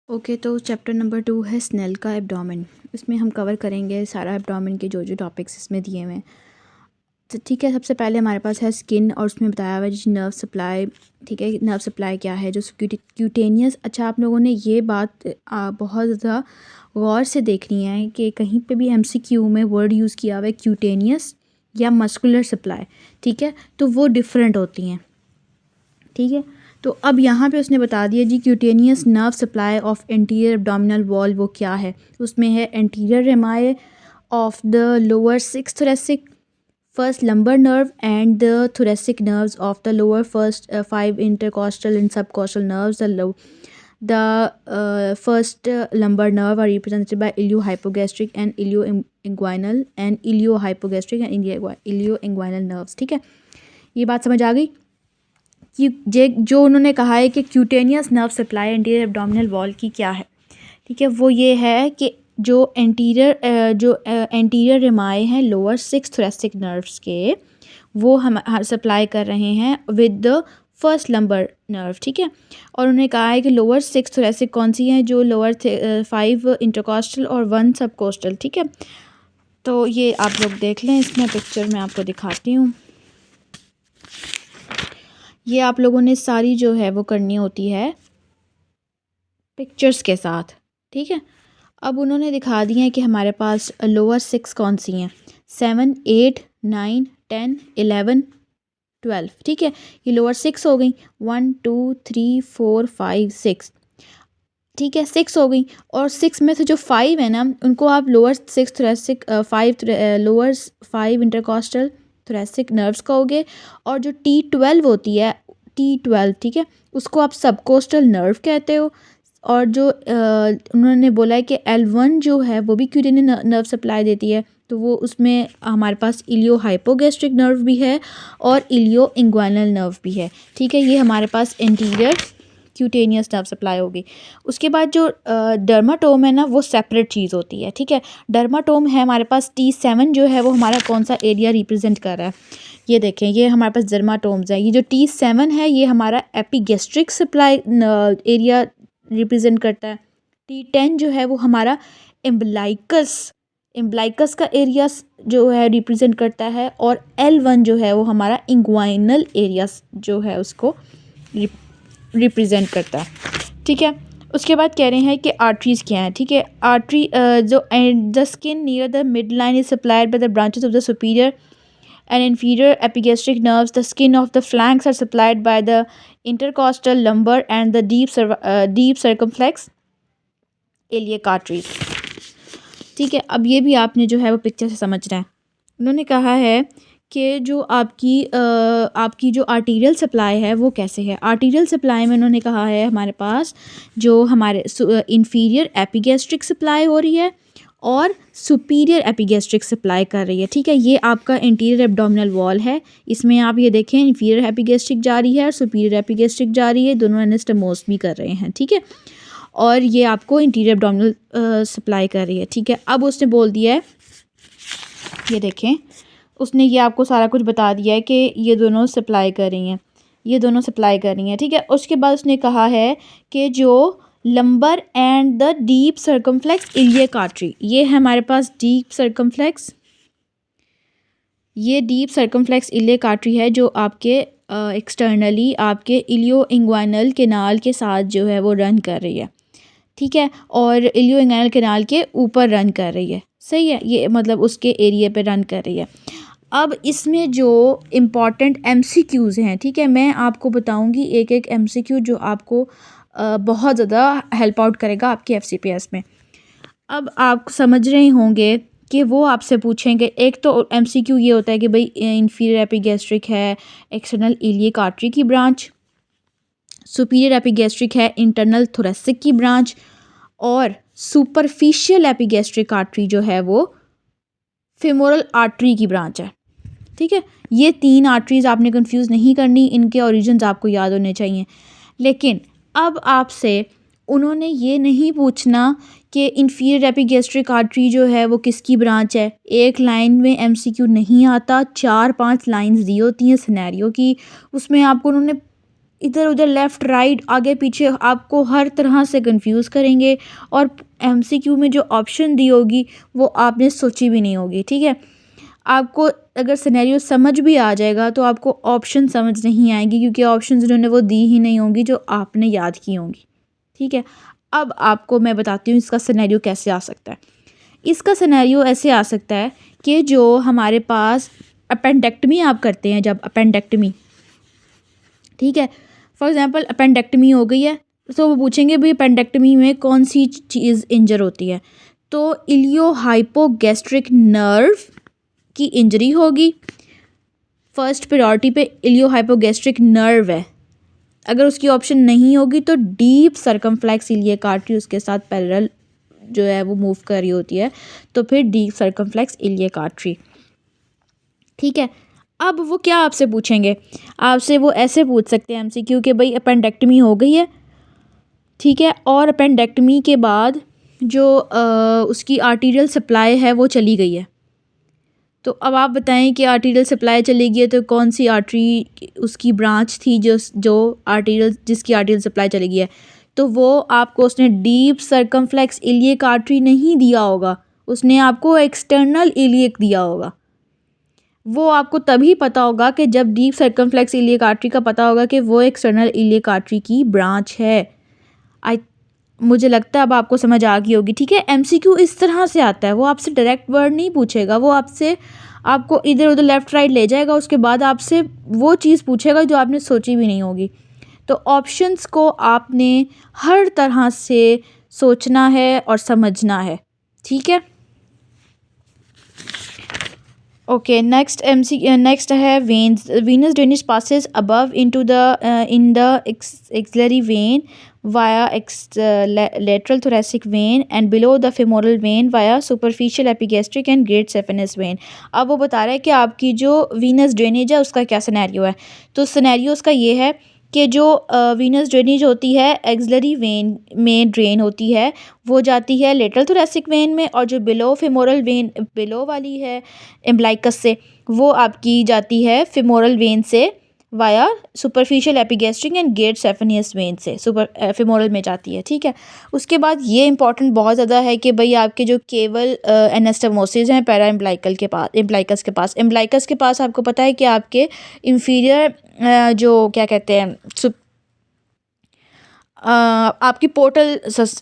Okay, तो chapter number 2 है snail का एब्डोमेन। इसमें हम कवर करेंगे सारा एब्डोमेन के जो जो टॉपिक्स इसमें दिए हुए हैं। तो ठीक है, सबसे पहले हमारे पास है स्किन और उसमें बताया हुआ है जी नर्व सप्लाई। ठीक है, नर्व सप्लाई क्या है, जो क्यूटेनियस। अच्छा, आप लोगों ने ये बात बहुत ज़्यादा गौर से देखनी है कि कहीं पे भी एमसीक्यू में वर्ड यूज़ किया हुआ है क्यूटेनियस या मस्कुलर सप्लाई। ठीक है, तो वो डिफरेंट होती हैं। ठीक है, तो अब यहाँ पे उसने बता दिया जी cutaneous nerve supply of anterior abdominal wall वो क्या है। उसमें है anterior rami of the lower 6 thoracic first lumbar nerve and the thoracic nerves of the lower first 5 intercostal and subcostal nerves. The first lumbar nerve are represented by iliohypogastric and ilioinguinal and iliohypogastric and ilioinguinal nerves. ठीक है, ये बात समझ आ गई कि जो उन्होंने कहा है कि cutaneous nerve supply anterior abdominal wall की क्या है। ठीक है, वो ये है कि जो एंटीरियर रेमाए हैं लोअर 6 thoracic नर्व्स के, वो हम सप्लाई कर रहे हैं with the first lumbar nerve. ठीक है, और उन्होंने कहा है कि लोअर 6 thoracic कौन सी हैं, जो लोअर 5 इंटरकोस्टल और 1 सबकोस्टल। ठीक है, तो ये आप लोग देख लें, इसमें पिक्चर मैं आपको दिखाती हूँ। ये आप लोगों ने सारी जो है वो करनी होती है पिक्चर्स के साथ। ठीक है, अब उन्होंने दिखा दिए हैं कि हमारे पास लोअर 6 कौन सी हैं, 7 8 9 10 11 12। ठीक है, ये लोअर 6 हो गई, 1 2 3 4 5 6। ठीक है, 6 हो गई, और 6 में से जो 5 है ना, उनको आप lower 6 thoracic 5 lower 5 intercostal thoracic nerves कहोगे, और जो T12 होती है T12, ठीक है, उसको आप सबकोस्टल नर्व कहते हो। और जो उन्होंने बोला है कि L1 जो है वो भी क्यूटेनियस नर्व सप्लाई देती है, तो वो उसमें हमारे पास इलियो हाइपोगैस्ट्रिक नर्व भी है और इलियो इंग्वाइनल नर्व भी है। ठीक है, ये हमारे पास इंटीरियर क्यूटेनियस नर्व सप्लाई होगी। उसके बाद जो डर्माटोम है ना, वो सेपरेट चीज़ होती है। ठीक है, डर्माटोम है हमारे पास T7 जो है वो हमारा कौन सा एरिया रिप्रेजेंट कर रहा है, ये देखें, ये हमारे पास डर्माटोम्स है। ये जो T7 है ये हमारा एपिगेस्ट्रिक सप्लाई एरिया रिप्रेजेंट करता है। T10 जो है वो हमारा एम्ब्लाइकस का एरिया जो है रिप्रेजेंट करता है, और L1 जो है वो हमारा इंग्वाइनल एरिया जो है उसको रिप्रेजेंट करता है। ठीक है, उसके बाद कह रहे हैं कि आर्टरीज़ क्या हैं। ठीक है, आर्टरी जो the skin near the mid line is supplied by the branches of the superior and inferior epigastric nerves. The skin of the flanks are supplied by the intercostal lumbar and the deep circumflex iliac arteries. ठीक है, अब ये भी आपने जो है वो picture से समझना है। उन्होंने कहा है कि जो आपकी जो आर्टीरियल सप्लाई है वो कैसे है। आर्टीरियल सप्लाई में उन्होंने कहा है हमारे पास जो हमारे इंफीरियर एपिगैस्ट्रिक सप्लाई हो रही है और सुपीरियर एपिगैस्ट्रिक सप्लाई कर रही है। ठीक है, ये आपका इंटीरियर एब्डोमिनल वॉल है। इसमें आप ये देखें, इंफीरियर एपिगैस्ट्रिक जा रही है और सुपीरियर एपिगैस्ट्रिक जा रही है, दोनों एनास्टोमोस भी कर रहे हैं। ठीक है, और ये आपको इंटीरियर एब्डोमिनल सप्लाई कर रही है। ठीक है, अब उसने बोल दिया है, ये देखें, उसने ये आपको सारा कुछ बता दिया है कि ये दोनों सप्लाई कर रही हैं, ये दोनों सप्लाई कर रही हैं। ठीक है, उसके बाद उसने कहा है कि जो lumbar and the deep circumflex iliac artery, ये है हमारे पास डीप सर्कमफ्लेक्स, ये डीप सर्कमफ्लेक्स इलियक आर्टरी है जो आपके एक्सटर्नली आपके इलियो इंग्वाइनल केनाल के साथ जो है वो रन कर रही है। ठीक है, और इलियो इंग्वाइनल केनाल के ऊपर रन कर रही है। सही है, ये मतलब उसके एरिया पे रन कर रही है। अब इसमें जो इम्पॉर्टेंट MCQs हैं, ठीक है, मैं आपको बताऊंगी एक एक MCQ जो आपको बहुत ज़्यादा हेल्प आउट करेगा आपके FCPS में। अब आप समझ रहे होंगे कि वो आपसे पूछेंगे, एक तो MCQ ये होता है कि भाई इंफीरियर एपिगैस्ट्रिक है एक्सटर्नल इलियक आर्टरी की ब्रांच, सुपीरियर एपिगैस्ट्रिक है इंटरनल थोरेसिक की ब्रांच, और सुपरफिशियल एपिगैस्ट्रिक आर्टरी जो है वो फेमोरल आर्टरी की ब्रांच है। ठीक है, ये 3 आर्टरीज़ आपने कंफ्यूज नहीं करनी, इनके ओरिजिन्स आपको याद होने चाहिए। लेकिन अब आपसे उन्होंने ये नहीं पूछना कि इंफीरियर एपिगैस्ट्रिक आर्टरी जो है वो किसकी ब्रांच है। एक लाइन में MCQ नहीं आता, 4-5 लाइंस दी होती हैं सिनेरियो की, उसमें आपको उन्होंने इधर उधर लेफ़्ट राइट आगे पीछे आपको हर तरह से कंफ्यूज करेंगे, और एमसीक्यू में जो ऑप्शन दी होगी वो आपने सोची भी नहीं होगी। ठीक है, आपको अगर सिनेरियो समझ भी आ जाएगा तो आपको ऑप्शन समझ नहीं आएगी, क्योंकि ऑप्शंस उन्होंने वो दी ही नहीं होंगी जो आपने याद की होंगी। ठीक है, अब आपको मैं बताती हूँ इसका सिनेरियो कैसे आ सकता है। इसका सिनेरियो ऐसे आ सकता है कि जो हमारे पास अपेंडेक्टमी आप करते हैं, जब अपेंडेक्टमी, ठीक है, फॉर एग्जांपल अपेंडेक्टमी हो गई है, तो वो पूछेंगे भाई अपेंडेक्टमी में कौन सी चीज़ इंजर होती है, तो इलियो हाइपोगैस्ट्रिक नर्व की इंजरी होगी। फर्स्ट प्रायोरिटी पे इलियो हाइपोगैस्ट्रिक नर्व है। अगर उसकी ऑप्शन नहीं होगी तो डीप सर्कमफ्लेक्स इलियक आर्टरी उसके साथ पैरेलल जो है वो मूव कर रही होती है, तो फिर डीप सर्कमफ्लेक्स इलियक आर्टरी। ठीक है, अब वो क्या आपसे पूछेंगे, आपसे वो ऐसे पूछ सकते हैं एमसीक्यू कि भाई अपेंडेक्टमी हो गई है, ठीक है, और अपेंडेक्टमी के बाद जो उसकी आर्टीरियल सप्लाई है वो चली गई है। तो अब आप बताएं कि आर्टीरियल सप्लाई चली गई है तो कौन सी आर्टरी उसकी ब्रांच थी जो आर्टीरियल जिसकी आर्टीरियल सप्लाई चली गई है, तो वो आपको उसने डीप सर्कमफ्लेक्स इलियक आर्टरी नहीं दिया होगा, उसने आपको एक्सटर्नल इलियक दिया होगा। वो आपको तभी पता होगा कि जब डीप सर्कमफ्लेक्स इलियक आर्टरी का पता होगा कि वो एक्सटर्नल इलियक आर्टरी की ब्रांच है। आई मुझे लगता है अब आपको समझ आ गई होगी। ठीक है, एमसीक्यू इस तरह से आता है, वो आपसे डायरेक्ट वर्ड नहीं पूछेगा, वो आपको इधर उधर लेफ़्ट राइट ले जाएगा, उसके बाद आपसे वो चीज़ पूछेगा जो आपने सोची भी नहीं होगी। तो ऑप्शंस को आपने हर तरह से सोचना है और समझना है। ठीक है, ओके, नेक्स्ट है veins. Venus drainage passes above into the in the axillary vein via lateral thoracic vein and below the femoral vein via superficial epigastric and great saphenous vein। अब वो बता रहा है कि आपकी जो वीनस ड्रेनेज है उसका क्या सिनेरियो है। तो सिनेरियो उसका ये है कि जो वीनस ड्रेनेज होती है एक्सिलरी वेन में ड्रेन होती है, वो जाती है लेटरल थोरेसिक वेन में, और जो बिलो फेमोरल वेन बिलो वाली है एम्ब्लाइकस से, वो आपकी जाती है फेमोरल वेन से via superficial epigastric and great saphenous vein से सुपर फेमोरल में जाती है। ठीक है, उसके बाद ये इंपॉर्टेंट बहुत ज़्यादा है कि भाई आपके जो केवल एनास्टमोसिस हैं पैरा एम्ब्लाइकल के पास, एम्ब्लाइकस के पास आपको पता है कि आपके इंफीरियर जो क्या कहते हैं आपकी पोर्टल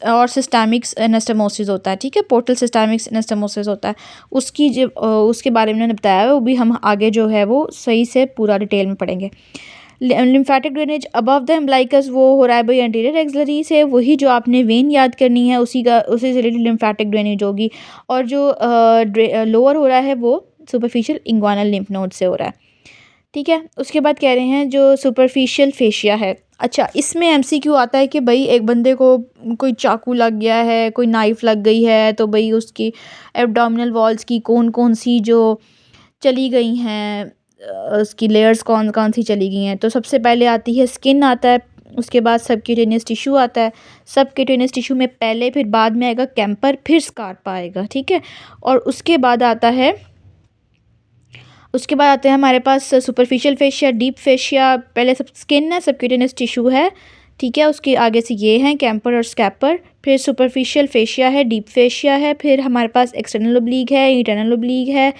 और सिस्टमिक एनास्टमोसिस होता है। ठीक है, पोर्टल सिस्टमिक एनास्टमोसिस होता है, उसकी जो उसके बारे में मैंने बताया है, वो भी हम आगे जो है वो सही से पूरा डिटेल में पढ़ेंगे। Lymphatic drainage above the umbilicus वो हो रहा है भाई एंटीरियर एक्सिलरी से, वही जो आपने वेन याद करनी है उसी से रिलेटेड लिम्फेटिक ड्रेनेज होगी, और जो लोअर हो रहा है वो सुपरफिशियल इंग्वानल लिम्फ नोड से हो रहा है। ठीक है, उसके बाद कह रहे हैं जो सुपरफिशियल फेशिया है। अच्छा, इसमें एमसीक्यू आता है कि भाई एक बंदे को कोई चाकू लग गया है, कोई नाइफ लग गई है, तो भाई उसकी एब्डोमिनल वॉल्स की कौन कौन सी जो चली गई हैं, उसकी लेयर्स कौन कौन सी चली गई हैं। तो सबसे पहले आती है स्किन आता है, उसके बाद सबक्यूटेनियस टिश्यू आता है, सबक्यूटेनियस टिश्यू में पहले फिर बाद में आएगा कैंपर, फिर स्कार्पा आएगा। ठीक है, और उसके बाद आते हैं हमारे पास सुपरफिशियल फेशिया, डीप फेशिया, पहले सब स्किन है, सबक्यूटेनियस टिश्यू है। ठीक है, उसके आगे से ये हैं कैंपर और स्कैपर, फिर सुपरफिशियल फेशिया है, डीप फेशिया है, फिर हमारे पास एक्सटर्नल ओब्लीक है, इंटरनल ओब्लीक है,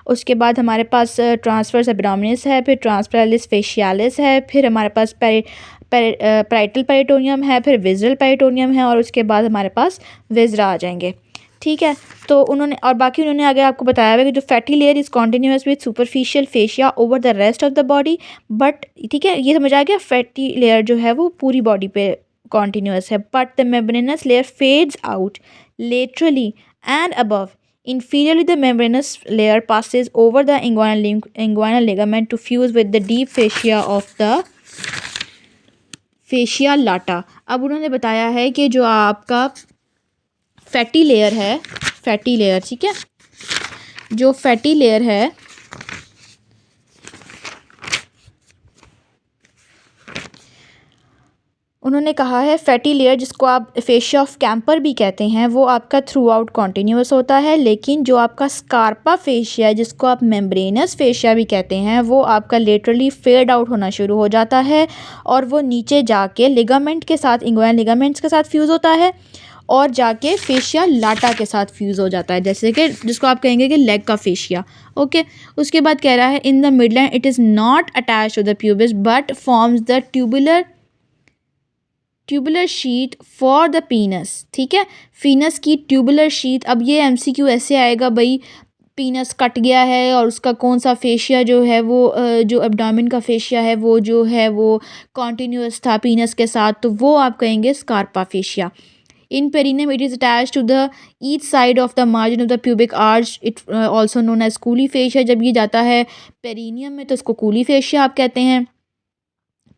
उसके बाद हमारे पास ट्रांसवर्स एब्डोमिनस है, फिर ट्रांसपैरेलिस फेशियालिस है, फिर हमारे पास पैराइटल पेरिटोनियम है, फिर विज़रल पेरिटोनियम है, और उसके बाद हमारे पास विज़रा आ जाएंगे। ठीक है, तो उन्होंने आगे आपको बताया हुआ कि जो fatty layer is continuous with superficial fascia over the rest of the body, but ठीक है ये समझ आ गया, फैटी लेयर जो है वो पूरी बॉडी पे कॉन्टिन्यूस है, but the membranous layer fades out laterally and above inferiorly the membranous layer passes over the inguinal ligament to fuse with the deep fascia of the fascia lata। अब उन्होंने बताया है कि जो आपका फैटी लेयर है, fatty layer, ठीक है, जो फैटी लेयर है उन्होंने कहा है फैटी लेयर जिसको आप फेशिया ऑफ कैंपर भी कहते हैं वो आपका थ्रू आउट कॉन्टीन्यूस होता है, लेकिन जो आपका स्कारपा फेशिया है जिसको आप मेम्ब्रेनस फेशिया भी कहते हैं वो आपका लेटरली फेड आउट होना शुरू हो जाता है और वो नीचे जाके लिगामेंट के साथ, इंग्वाइन लिगामेंट्स के साथ फ्यूज़ होता है और जाके फेशिया लाटा के साथ फ्यूज़ हो जाता है, जैसे कि जिसको आप कहेंगे कि लेग का फेशिया। ओके, उसके बाद कह रहा है in the midline it is not attach to the pubis but forms the tubular sheath for the penis. ठीक है, पीनस की ट्यूबुलर शीट। अब ये एमसीक्यू ऐसे आएगा भाई, पीनस कट गया है और उसका कौन सा फेशिया जो है वो जो एब्डोमेन का फेशिया है वो जो है वो कॉन्टीन्यूअस था पीनस के साथ, तो वो आप कहेंगे Scarpa fascia. In perineum it is attached to the each side of the margin of the pubic arch, it also known as Colles fascia. जब ये जाता है पेरिनियम में तो इसको कूली फेशिया आप कहते हैं।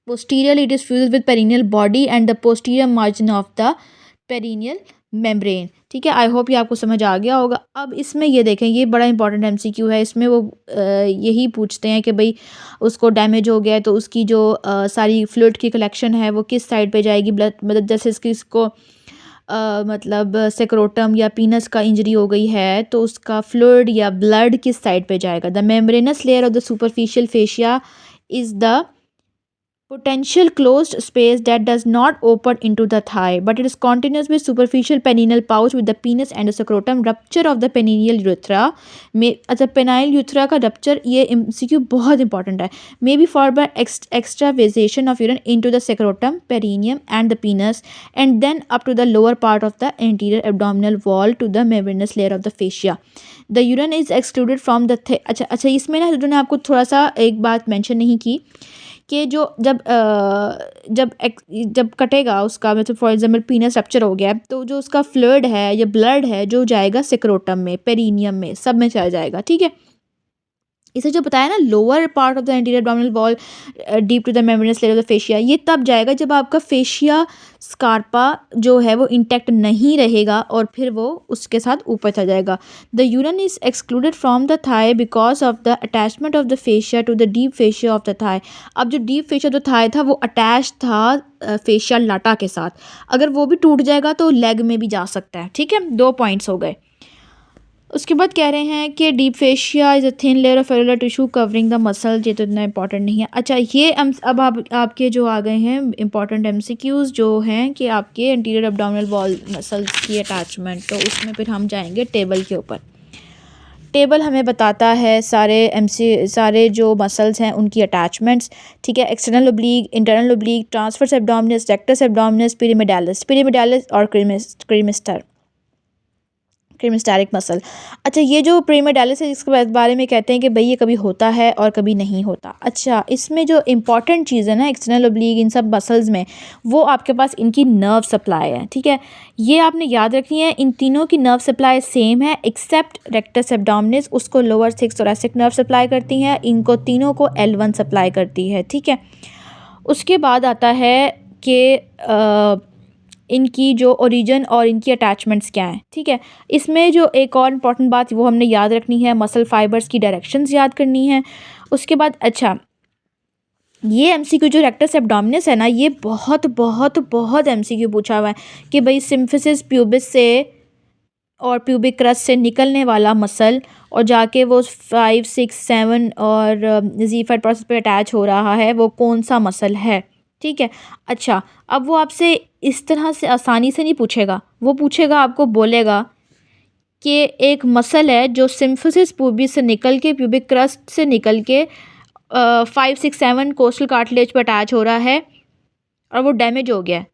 Posteriorly, it is fused with perineal body and the posterior margin of the perineal membrane। ठीक है, आई होप ये आपको समझ आ गया होगा। अब इसमें ये देखें, ये बड़ा इंपॉर्टेंट एमसीक्यू है। इसमें वो यही पूछते हैं कि भाई उसको डैमेज हो गया है तो उसकी जो सारी फ्लूइड की कलेक्शन है वो किस साइड पे जाएगी। ब्लड मतलब जैसे इसको मतलब सेक्रोटम या पीनस का इंजरी हो गई है तो उसका फ्लूइड या ब्लड किस साइड पे जाएगा। The membranous layer of the superficial fascia is the potential closed space that does not open into the thigh but it is continuous with superficial perineal pouch with the penis and the scrotum। rupture of the perineal urethra में, अच्छा penile यूथरा का rupture ये MCQ बहुत important है, may be for by extravasation of urine into the scrotum, perineum and the penis and then up to the lower part of the anterior abdominal wall to the membranous layer of the fascia। the urine is excluded from the अच्छा इसमें ना उन्होंने आपको थोड़ा सा एक बात mention नहीं की कि जो जब कटेगा उसका, मतलब फॉर एग्जांपल पीनस रप्चर हो गया तो जो उसका फ्लूइड है या ब्लड है जो जाएगा सेक्रोटम में, पेरिनियम में, सब में चला जाएगा। ठीक है, इसे जो बताया ना lower part of the anterior abdominal wall deep to the membranous layer of the fascia, ये तब जाएगा जब आपका फेशिया स्कारपा जो है वो इंटैक्ट नहीं रहेगा और फिर वो उसके साथ ऊपर चला जाएगा। The urine is excluded from the thigh because of the attachment of the fascia to the deep fascia of the thigh. अब जो deep fascia of the thigh था वो अटैच था फेशिया लाटा के साथ, अगर वो भी टूट जाएगा तो लेग में भी जा सकता है। ठीक है, 2 पॉइंट्स हो गए। उसके बाद कह रहे हैं कि deep fascia is a thin layer of cellular tissue covering the muscle. ये तो इतना इंपॉर्टेंट नहीं है। अच्छा, ये अब आपके जो आ गए हैं इंपॉर्टेंट एमसीक्यूज़ जो हैं कि आपके एंटीरियर एब्डोमिनल वॉल मसल्स की अटैचमेंट, तो उसमें फिर हम जाएंगे टेबल के ऊपर। टेबल हमें बताता है सारे जो मसल्स हैं उनकी अटैचमेंट्स। ठीक है, external oblique, internal oblique, transversus abdominis, rectus abdominis, pyramidalis और क्रीमिस्टैटिक मसल। अच्छा, ये जो पिरामिडालिस है इसके बारे में कहते हैं कि भाई ये कभी होता है और कभी नहीं होता। अच्छा, इसमें जो इंपॉर्टेंट चीज़ है ना एक्सटर्नल ओब्लीक इन सब मसल्स में, वो आपके पास इनकी नर्व सप्लाई है। ठीक है, ये आपने याद रखनी है, इन तीनों की नर्व सप्लाई सेम है एक्सेप्ट रेक्टस एब्डोमिनस, उसको लोअर 6 थोरैसिक नर्व सप्लाई करती हैं, इनको तीनों को L1 सप्लाई करती है। ठीक है, उसके बाद आता है कि इनकी जो ओरिजिन और इनकी अटैचमेंट्स क्या हैं। ठीक है, इसमें जो एक और इम्पॉर्टेंट बात वो हमने याद रखनी है, मसल फाइबर्स की डायरेक्शंस याद करनी है। उसके बाद अच्छा, ये एमसीक्यू जो रेक्टस एब्डोमिनस है ना, ये बहुत बहुत बहुत एमसीक्यू पूछा हुआ है कि भाई सिम्फिसिस प्यूबिस से और प्यूबिक क्रस्ट से निकलने वाला मसल और जाके वो 5, 6, 7 और ज़ीफाइड प्रोसेस पे अटैच हो रहा है, वो कौन सा मसल है। ठीक है, अच्छा, अब वो आपसे इस तरह से आसानी से नहीं पूछेगा, वो पूछेगा, आपको बोलेगा कि एक मसल है जो सिम्फिसिस प्यूबिस से निकल के प्यूबिक क्रस्ट से निकल के 5, 6, 7 कोस्टल कार्टिलेज पर अटैच हो रहा है और वो डैमेज हो गया है,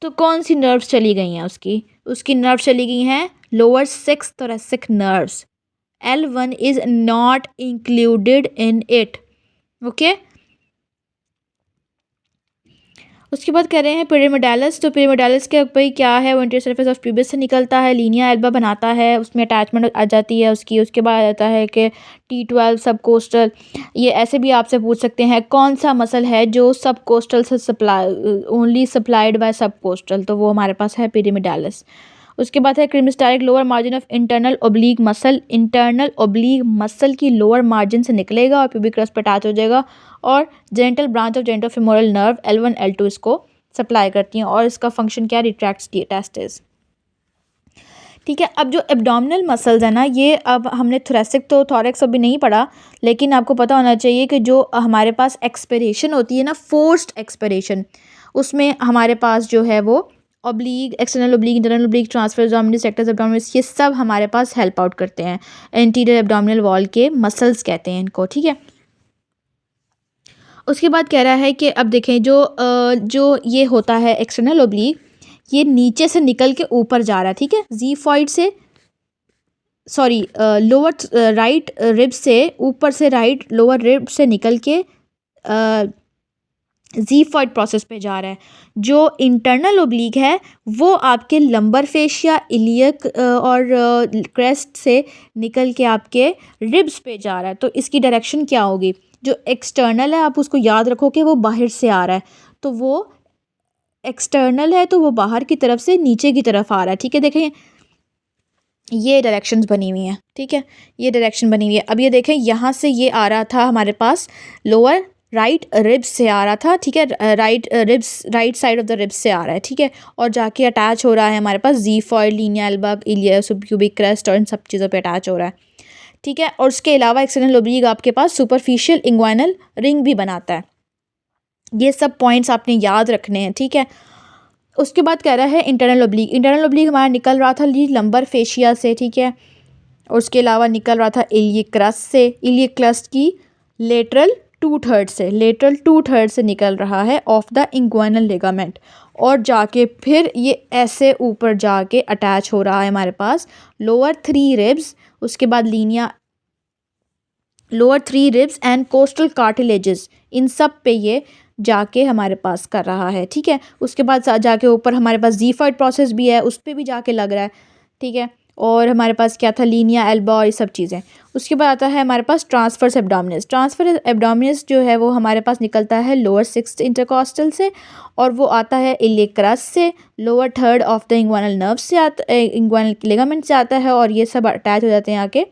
तो कौन सी नर्व्स चली गई हैं उसकी नर्व चली गई हैं lower 6 thoracic nerves. L1 is not included in it. Okay, उसके बाद कह रहे हैं पिरामिडालिस। तो पिरामिडालिस के भाई क्या है, वो इंटीरियर सरफेस ऑफ प्यूबिस से निकलता है, लीनिया एल्बा बनाता है, उसमें अटैचमेंट आ जाती है उसकी। उसके बाद आता है कि T12 सब कोस्टल। ये ऐसे भी आपसे पूछ सकते हैं कौन सा मसल है जो सब कोस्टल से only supplied by subcostal, तो वो हमारे पास है पिरामिडालिस। उसके बाद है cremasteric lower margin of internal oblique muscle, internal oblique muscle की लोअर मार्जिन से निकलेगा और प्यूबिक क्रस्ट पर अटैच हो जाएगा और genital branch of genito femoral nerve L1 L2 इसको सप्लाई करती हैं और इसका फंक्शन क्या है, रिट्रैक्ट्स टेस्टिस। ठीक है, अब जो एब्डोमिनल मसल्स है ना, ये अब हमने थोरेसिक तो थोरेक्स अभी नहीं पढ़ा, लेकिन आपको पता होना चाहिए कि जो हमारे पास एक्सपिरेशन होती है ना, फोर्स्ड एक्सपिरेशन, उसमें हमारे पास जो है वो oblique, external oblique, internal oblique, transverse abdominal, rectus abdominal, ये सब हमारे पास हेल्प आउट करते हैं। एंटीरियर एब्डोमिनल वॉल के मसल्स कहते हैं इनको। ठीक है, उसके बाद कह रहा है कि अब देखें जो ये होता है एक्सटर्नल ऑब्लीक, ये नीचे से निकल के ऊपर जा रहा है। ठीक है, ज़ीफॉइड से, सॉरी, लोअर राइट रिब से, ऊपर से राइट लोअर रिब से निकल के ज़ीफॉइड प्रोसेस पे जा रहा है। जो इंटरनल ओब्लीक है वो आपके लंबर फेशिया, इलियक और क्रेस्ट से निकल के आपके रिब्स पे जा रहा है। तो इसकी डायरेक्शन क्या होगी? जो एक्सटर्नल है आप उसको याद रखो कि वो बाहर से आ रहा है, तो वो एक्सटर्नल है तो वो बाहर की तरफ से नीचे की तरफ आ रहा है। ठीक है, देखें ये डायरेक्शंस बनी हुई हैं। ठीक है, ये डायरेक्शन बनी हुई है। अब ये देखें, यहाँ से ये आ रहा था हमारे पास लोअर राइट रिब्स से आ रहा था। ठीक है, right ribs, right side of the ribs से आ रहा है। ठीक है, और जाके अटैच हो रहा है हमारे पास ज़ीफॉइड, लीनिया एल्बा, इलिया, सुबक्यूबिक क्रस्ट और इन सब चीज़ों पे अटैच हो रहा है। ठीक है, और उसके अलावा एक्सटर्नल ओब्लीक आपके पास सुपरफिशियल इंग्वाइनल रिंग भी बनाता है। ये सब पॉइंट्स आपने याद रखने हैं। ठीक है, उसके बाद कह रहा है इंटरनल ओब्लीक, इंटरनल ओब्लीक हमारा निकल रहा था लंबर फेशिया से। ठीक है, और उसके अलावा निकल रहा था इलियक क्रस्ट से, इलियक क्रस्ट की लेटरल 2/3 से, लेटरल 2/3 से निकल रहा है ऑफ द इंग्वाइनल लिगामेंट, और जाके फिर ये ऐसे ऊपर जाके अटैच हो रहा है हमारे पास लोअर 3 रिब्स, उसके बाद linea, lower 3 ribs and costal cartilages, इन सब पे ये जाके हमारे पास कर रहा है। ठीक है, उसके बाद जाके ऊपर हमारे पास ज़ीफॉइड प्रोसेस भी है, उस पर भी जाके लग रहा है। ठीक है, और हमारे पास क्या था, लीनिया एल्बा और ये सब चीज़ें। उसके बाद आता है हमारे पास ट्रांसफर्स एब्डोमिनस, ट्रांसफर एब्डोमिनस जो है वो हमारे पास निकलता है लोअर 6th इंटरकॉस्टल से, और वो आता है इलियक क्रस्ट से, lower 3rd of the inguinal nerve से आता, इंग्वाइनल लिगामेंट से आता है, और ये सब अटैच हो जाते हैं आके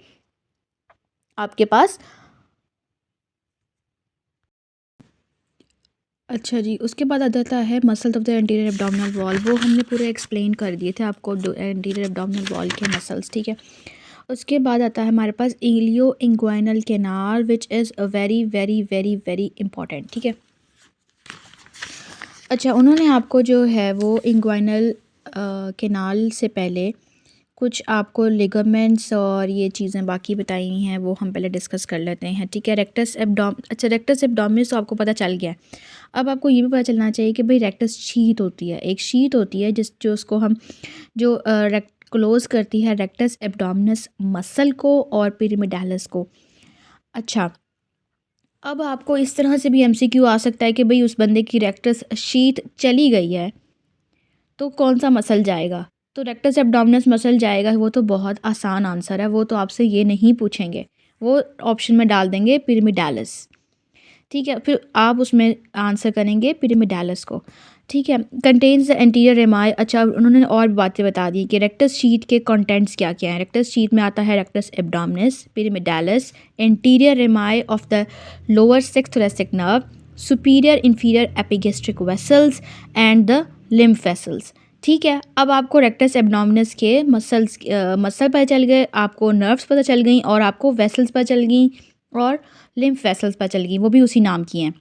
आपके पास। अच्छा जी, उसके बाद आ जाता है muscles of the anterior abdominal wall, वो हमने पूरे एक्सप्लेन कर दिए थे आपको एंटीरियर एब्डोमिनल वॉल के मसल्स। ठीक है, उसके बाद आता है हमारे पास ilio inguinal canal, which is a very very very very important. ठीक है, अच्छा, उन्होंने आपको जो है वो इंग्वाइनल कैनाल से पहले कुछ आपको लिगामेंट्स और ये चीज़ें बाकी बताई हुई हैं, वो हम पहले डिस्कस कर लेते हैं। ठीक है, रेक्टस एब्डोमिनस तो आपको पता चल गया है। अब आपको ये भी पता चलना चाहिए कि भाई रेक्टस शीथ होती है, एक शीथ होती है जो उसको हम जो क्लोज करती है रेक्टस एब्डोमिनस मसल को और पिरामिडालिस को। अच्छा, अब आपको इस तरह से भी MCQ आ सकता है कि भाई उस बंदे की रेक्टस शीथ चली गई है तो कौन सा मसल जाएगा? तो रेक्टस एब्डोमिनस मसल जाएगा। वो तो बहुत आसान आंसर है, वो तो आपसे ये नहीं पूछेंगे, वो ऑप्शन में डाल देंगे पिरामिडालिस। ठीक है, फिर आप उसमें आंसर करेंगे पिरामिडालिस को। ठीक है, कंटेन्स द एंटीरियर रेमाई। अच्छा, उन्होंने और भी बातें बता दी कि रेक्टस शीट के कंटेंट्स क्या क्या हैं। रेक्टस शीट में आता है rectus abdominis, pyramidalis, anterior rami of the lower 6th thoracic nerve, superior inferior epigastric vessels and the lymph vessels. ठीक है, अब आपको रेक्टस एब्डोमिनस के मसल पता चल गए, आपको नर्व्स पता चल गई, और आपको वेसल्स पता चल गई, और लिम्फ वेसल्स पता चल गई, वो भी उसी नाम की हैं।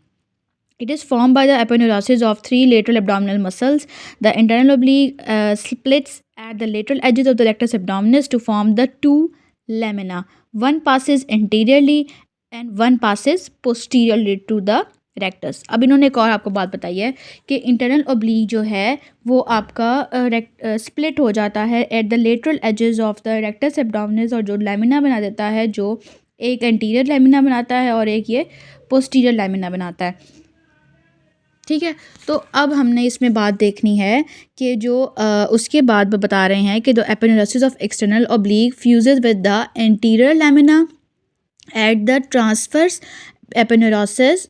It is formed by the aponeurosis of 3 lateral abdominal muscles. The internal oblique splits at the lateral edges of the rectus abdominis to form the 2 lamina. One passes anteriorly and one passes posteriorly to the rectus. अब इन्होंने एक और आपको बात बताई है कि internal oblique जो है वो आपका स्प्लिट हो जाता है at the lateral edges of the rectus abdominis, और जो लैमिना बना देता है, जो एक एंटीरियर लैमिना बनाता है और एक ये पोस्टीरियर लैमिना बनाता है। ठीक है, तो अब हमने इसमें बात देखनी है कि जो उसके बाद वो बता रहे हैं कि the aponeurosis of external oblique fuses with the anterior lamina at the transverse aponeurosis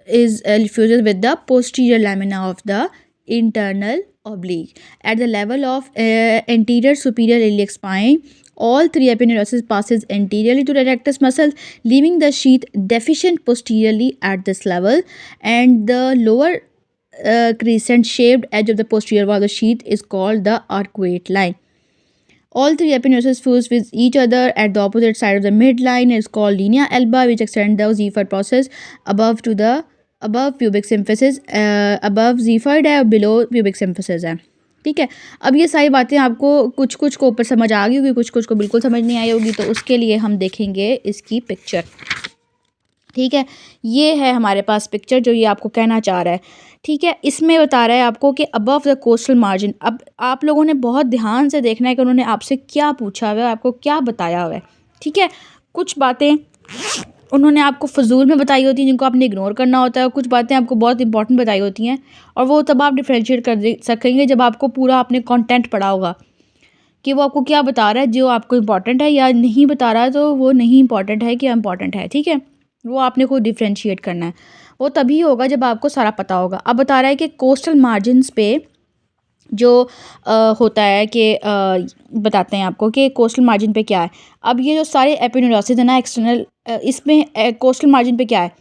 is fuses with the posterior lamina of the internal oblique. At the level of anterior superior iliac spine, all three epineuritis passes anteriorly to the rectus muscle, leaving the sheath deficient posteriorly at this level, and the lower crescent shaped edge of the posterior wall of the sheath is called the arcuate line. All three epineuritis fuse with each other at the opposite side of the midline. It's called linea alba, which extend the xiphoid process above pubic symphysis, above xiphoid है और below pubic symphysis है. ठीक है. अब ये सारी बातें आपको कुछ कुछ को ऊपर समझ आ गई होगी, कुछ कुछ को बिल्कुल समझ नहीं आई होगी, तो उसके लिए हम देखेंगे इसकी पिक्चर. ठीक है, ये है हमारे पास पिक्चर जो ये आपको कहना चाह रहा है. ठीक है, इसमें बता रहा है आपको कि अबव द कोस्टल मार्जिन. अब आप लोगों ने बहुत ध्यान से देखना है कि उन्होंने आपसे क्या पूछा हुआ है, आपको क्या बताया हुआ है. ठीक है, कुछ बातें उन्होंने आपको फजूल में बताई होती हैं जिनको आपने इग्नोर करना होता है, कुछ बातें आपको बहुत इंपॉर्टेंट बताई होती हैं, और वो तब आप डिफ्रेंशिएट कर सकेंगे जब आपको पूरा आपने कंटेंट पढ़ा होगा कि वो आपको क्या बता रहा है जो आपको इम्पॉर्टेंट है, या नहीं बता रहा है तो वो नहीं इम्पॉर्टेंट है कि इम्पॉर्टेंट है. ठीक है, वो आपने खुद डिफ्रेंशिएट करना है. वो तभी होगा जब आपको सारा पता होगा. अब बता रहा है कि कोस्टल मार्जिन्स पे जो होता है कि बताते हैं आपको कि कोस्टल मार्जिन पे क्या है. अब ये जो सारे एपिन्यूरोसिस है ना एक्सटर्नल, इसमें कोस्टल मार्जिन पे क्या है,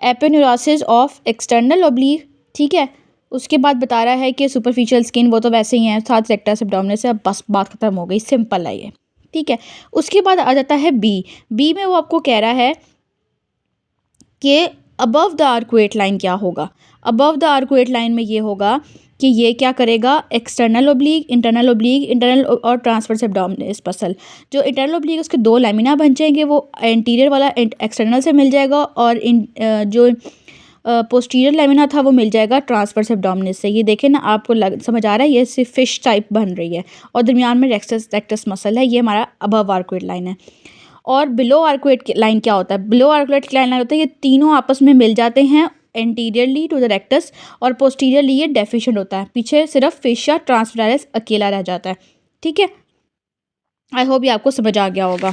एपिन्यूरोसिस ऑफ एक्सटर्नल ओब्लिक. ठीक है, उसके बाद बता रहा है कि सुपरफिशियल स्किन वो तो वैसे ही है, साथ रेक्टस एब्डोमिनस है. बस बात खत्म हो गई, सिंपल है ये. ठीक है, उसके बाद आ जाता है बी में वो आपको कह रहा है कि अबव द आर्कुएट लाइन क्या होगा. अबव द आर्कुएट लाइन में ये होगा कि ये क्या करेगा, एक्सटर्नल ओब्लिक, इंटरनल और ट्रांसवर्स एब्डोमिनस मसल. जो इंटरनल ओब्लिक उसके दो लैमिना बन जाएंगे, वो एंटीरियर वाला एक्सटर्नल से मिल जाएगा, और जो पोस्टीरियर लैमिना था वो मिल जाएगा ट्रांसवर्स एब्डोमिनस से. ये देखें ना, आपको समझ आ रहा है, ये सिर्फ फिश टाइप बन रही है, और दरमियान में रेक्टस मसल है. ये हमारा अबव आर्कुएट लाइन है. और बिलो आर्कुएट लाइन क्या होता है, बिलो आर्कुएट लाइन होता है ये तीनों आपस में मिल जाते हैं एंटीरियरली टू द रेक्टस, और पोस्टीरियरली ये डेफिशिएंट होता है. पीछे सिर्फ फेशिया ट्रांसवर्स अकेला रह जाता है. ठीक है, आई होप ये आपको समझ आ गया होगा.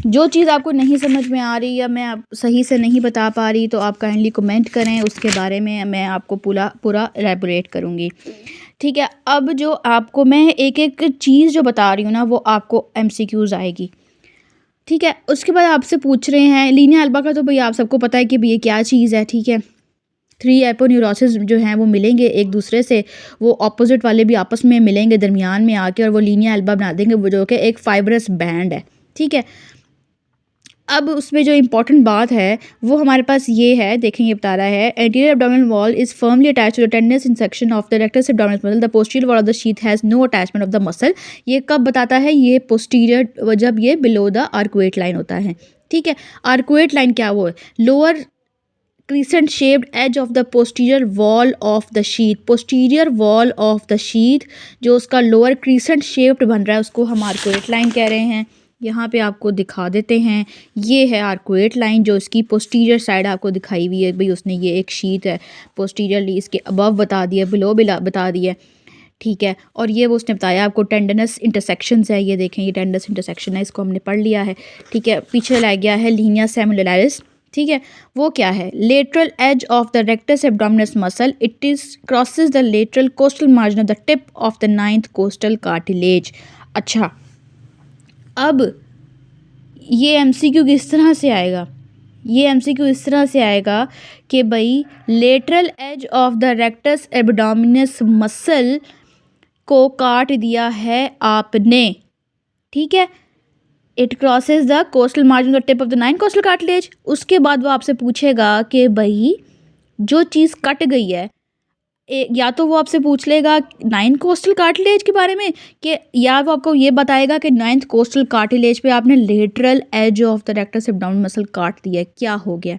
जो चीज़ आपको नहीं समझ में आ रही या मैं आप सही से नहीं बता पा रही तो आप काइंडली कमेंट करें, उसके बारे में मैं आपको पूरा एलैबोरेट करूँगी. ठीक है, अब जो आपको मैं एक एक चीज़ जो बता रही हूँ ना वो आपको MCQs आएगी. ठीक है, उसके बाद आपसे पूछ रहे हैं लीनिया अल्बा का, तो भाई आप सबको पता है कि भाई ये क्या चीज़ है. ठीक है, 3 एपोन्यूरोसिस जो हैं वो मिलेंगे एक दूसरे से, वो ऑपोजिट वाले भी आपस में मिलेंगे दरमियान में आके, और वो लीनिया अल्बा बना देंगे, वो जो कि एक फाइब्रस बैंड है. ठीक है, अब उसमें जो इम्पॉर्टेंट बात है वो हमारे पास ये है, देखें ये बता रहा है anterior abdominal wall is firmly attach to the tendinous intersection of the rectus abdominal muscle. The posterior wall of the sheath has no attachment of the muscle. ये कब बताता है, ये पोस्टीरियर जब ये बिलो द आर्कुएट लाइन होता है. ठीक है, आर्कुएट लाइन क्या वो है, lower crescent shaped edge of the posterior wall of the sheath. posterior wall of the sheath जो उसका lower crescent shaped बन रहा है उसको हम आर्कुएट लाइन कह रहे हैं. यहाँ पे आपको दिखा देते हैं, ये है आर्कुएट लाइन जो इसकी पोस्टीरियर साइड आपको दिखाई हुई है. भाई उसने ये एक शीथ है, पोस्टीरियरली इसके अबव बता दिया, बिलो बता दिया. ठीक है, और ये वो उसने बताया आपको टेंडनस इंटरसेक्शंस है. ये देखें, ये टेंडनस इंटरसेक्शन है, इसको हमने पढ़ लिया है. ठीक है, पीछे ला गया है लीनिया सेमुलरिस. ठीक है, वो क्या है, lateral edge of the rectus abdominis muscle, it is crosses the lateral costal margin of the tip of the 9th costal cartilage. अच्छा, अब ये MCQ किस तरह से आएगा, ये MCQ इस तरह से आएगा कि भाई lateral edge of the rectus abdominis muscle को काट दिया है आपने. ठीक है, it crosses the costal margin the tip of the 9th costal cartilage. उसके बाद वो आपसे पूछेगा कि भाई जो चीज़ कट गई है, या तो वो आपसे पूछ लेगा 9th कोस्टल कार्टिलेज के बारे में, कि या वो आपको ये बताएगा कि 9th कोस्टल कार्टिलेज पे आपने lateral edge of the rectus abdominal muscle काट दिया, क्या हो गया,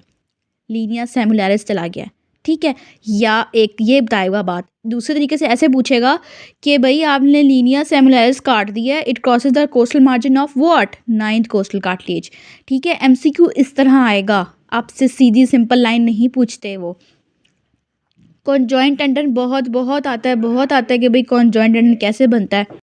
लीनिया सेमुलरिस चला गया. ठीक है, या एक ये बताएगा बात. दूसरे तरीके से ऐसे पूछेगा कि भाई आपने लीनिया सेमुलरिस काट दिया है, it crosses the costal margin of what, 9th costal cartilage. ठीक है, MCQ इस तरह आएगा, आपसे सीधी सिंपल लाइन नहीं पूछते. वो कॉन्जॉइंट टेंडन बहुत आता है कि भाई कॉन्जॉइंट टेंडन कैसे बनता है.